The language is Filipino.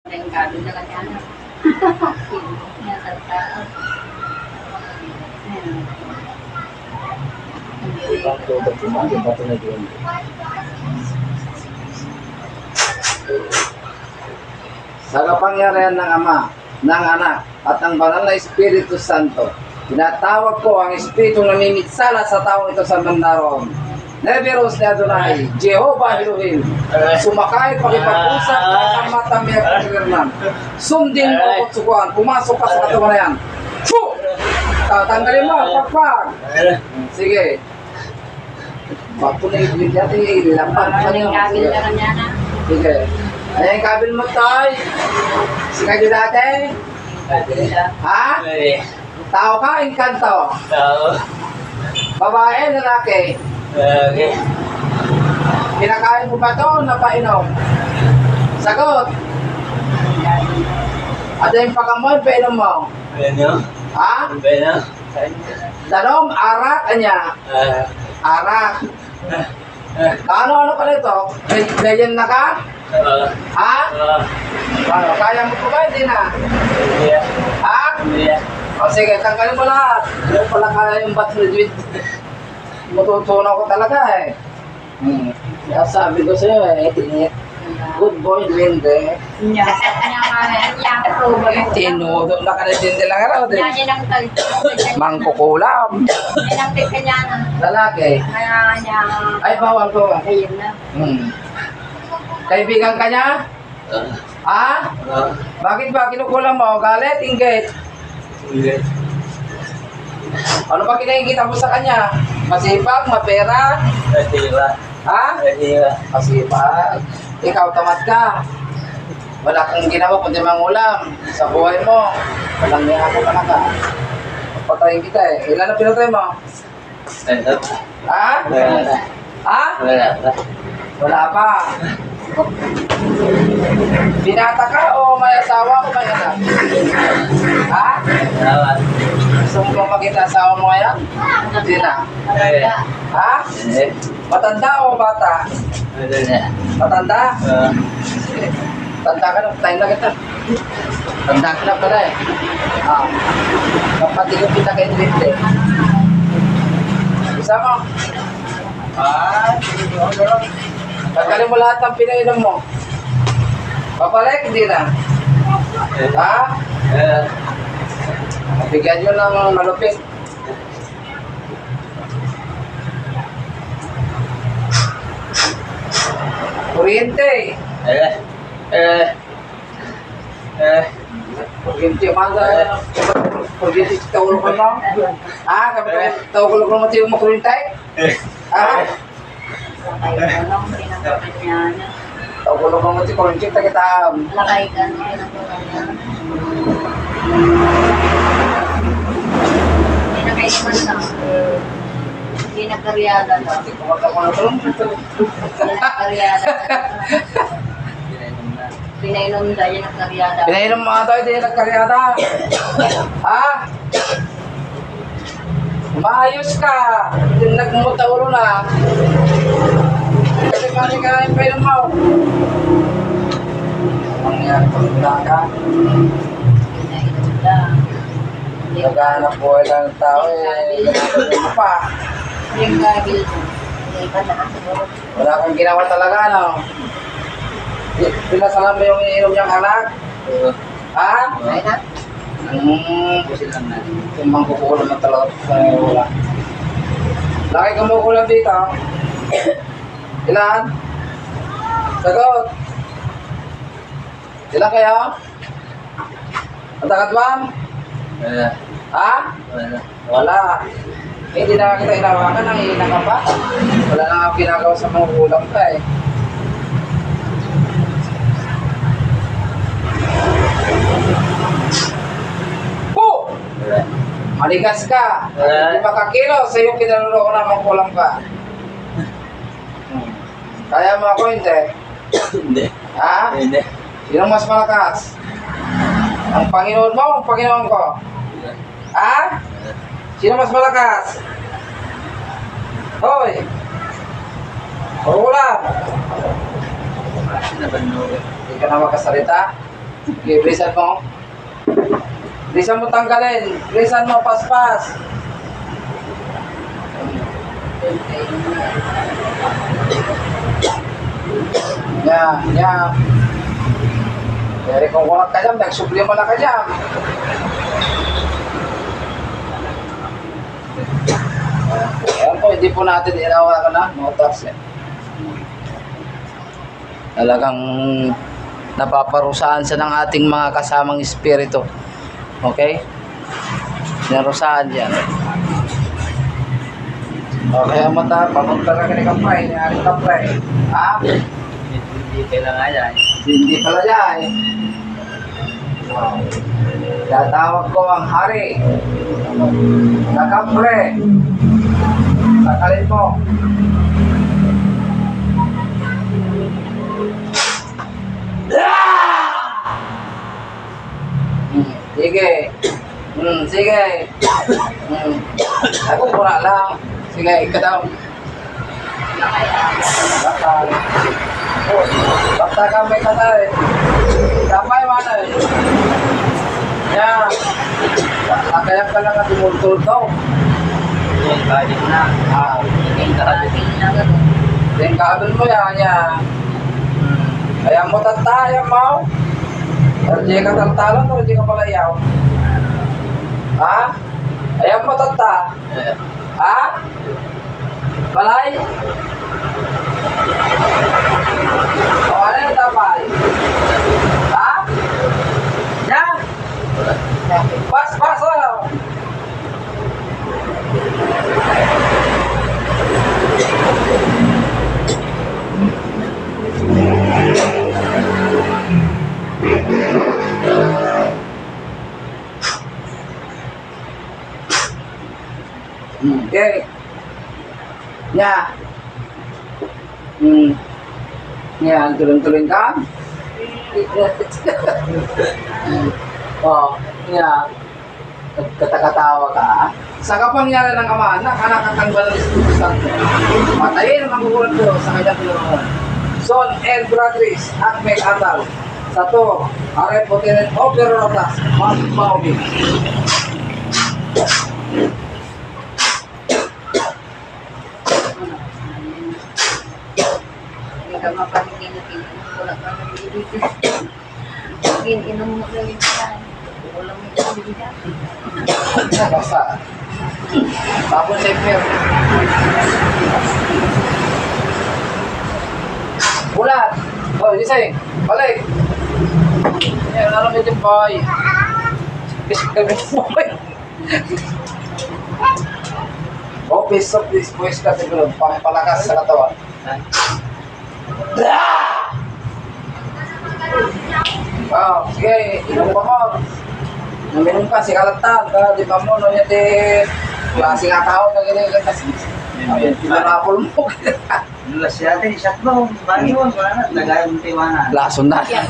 Yung gabi na lang yan. Yan sa tao. Sa kapangyarihan ng Ama, ng Anak, at ng Banal na Espiritu Santo, tinatawag ko ang Espiritu na namimitsala sa taong ito sa mandaron. Neberos ni Adonai, Jehovah Elohim, sumakay, pakipag-usap, at ang mata may kapagirnan. Sundin mo at sukuan, pumasok ka sa katawan na yan. Shoo! Tatanggalin mo, pagpag! Sige. Magpunay, hindi natin ilapan pa Yung gabi na lang yan. Sige. Ayan yung kabil mo, Toy. Sige nyo dati. Ha? Tao ka, inkanto. Babae, lalaki. Pinakain mo ba ito o napainom? Sagot. At yung pakamoy, painom mo. Ha? Tanong, arak, anya. Arak. Ano ka nito? Ganyan na ka? Ha? Ano, kaya mo ko ba? Hindi na. Ha? O sige, tanggalin mo lahat. Yung pala kaya yung battery. Matutunan ko talaga eh. Kaya sabi ko sa'yo eh, good boy, Linde. Tinudo na ka na din lang araw. Mangkukulam. Lalaki. Ay, bawal ko. Kaibigan ka niya? Ha? Bakit ba kinukulam mo? Galit? Inggit? Ano ba kinakikita mo sa kanya? Masipag? Mapera? Ha? Masipag. Ikaw tamad ka. Wala kang ginawa kundi mangulam sa buhay mo. Walang niya ako talaga. Patayin kita eh. Ilan na pinatay mo? Ha? Ha? Wala pa. Binata ka o may asawa o may anak? Ha? Gusto mo ba makita asawa mo ngayon? Hindi na. Ha? Matanda o bata? Matanda? Tanda ka na, tayo na kita. Tanda ka na pala eh. Kapatid ko kita kayo dito. Isa mo? Tanggalin mo lahat ng pinainom mo. Papalik, hindi na. Ha? Bigyan nyo ng malupit. Kuryente. Kuryente, manda. Kuryente, tawag ko lang. Ha? Tawag ko lang mati yung makuryente? Ha? Tawag ko lang mati kuryente, tagitaan. Lakay ka. Pinakaiman lang. Pinakaryada lang. Pinakaryada. Pinainom na yan ang karyada. Pinainom mga tayo, hindi nagkaryada. Ha? Maayos ka. Hindi nagmutaulo na. Kasi mali ka yung painom mo. Mangyari pagkita ka. Pinainom lang. Naghanap buhay lang ng tao eh. Ano pa? Yung gabil mo. Hindi pa nakasiguro. Wala kang ginawa talaga, no? Pinasalam mo yung ininom niyang anak? Ha? Ay na? Timbang kukulam na talaga sa wala. Laki kang kukulam dito. Ilan? Sagot. Ilan kayo? Matakatwam? Ha? Wala. Hindi na kita inawakan, nangihinang ka pa. Wala na nga ginagawa sa mga kulang ka eh. Po! Maligas ka. Hindi makakilo sa iyong kinaluloko na mga kulang ka. Kaya mo ako hindi? Hindi. Ha? Hindi. Sino mas malakas? Ang Panginoon mo o ang Panginoon ko? Ha? Sino mas malakas? Hoy! O ulam! Hindi ka na makasalita? Okay, bilisan mo. Bilisan mo tanggalin. Bilisan mo, paspas. Yan. Dari kung kulat ka dyan, nagsubli mo na ka dyan. Ayan po, hindi po natin inawa ka na. Motors yan. Talagang napaparusahan siya ng ating mga kasamang espiritu. Okay? Narusahan yan. Okay, ang mata, pamunta na ka ni Kapray, ni Aling Kapray. Ha? Hindi kailangan yan. Hindi pala yan. Tatawag ko ang hari na Kapre. Takalin mo. Sige. Sige. Ako muna lang. Sige, ikadaw. Basta kami kasal. Kapay mana eh. Yan. Nakayang ka lang at tumultol daw. Yung balik na. Yung Ating na gano'n. Then kaabon mo yan. Kaya mo tatayang mo. Hindi ka tantalan o hindi ka palayaw? Ha? Ayaw mo tanta? Ha? Balay? O ano yung tapay? Ha? Yan? Pas o! Okay. Ya. Yan, tulong-tulong ka. Oh, yan. Katakatawa ka. Sa kapangyarihan ng Ama, anak nakatanggal ng Espiritu Santo. Patayin ang magugulat ko sa kanyang tulungan. Son and Beatriz, Akmek Atal. Satu, Are Potenen Operotas, Mas Maobi. Hindi ka mapahingin. Wala ka nang bibigyan. Inom mo lang yung kain. Wala mo yung bibigyan. Basta. Tapos safer. Bulat. Oh, Jisay. Balik. Yan, ano medyo boy. Boy. Oh, piece of this voice ka siguro. Pangpalakas sa katawan. Oh, sige. Inom pa mo. Uminom ka, sikalatan ka. Di ba mo, no, yan klaseng atao na ganyan kasi. Pinarapol mo. Nulas natin, isat mo. Bagi mo, wala na. Lagay mo tiwana. Lason na. Kaya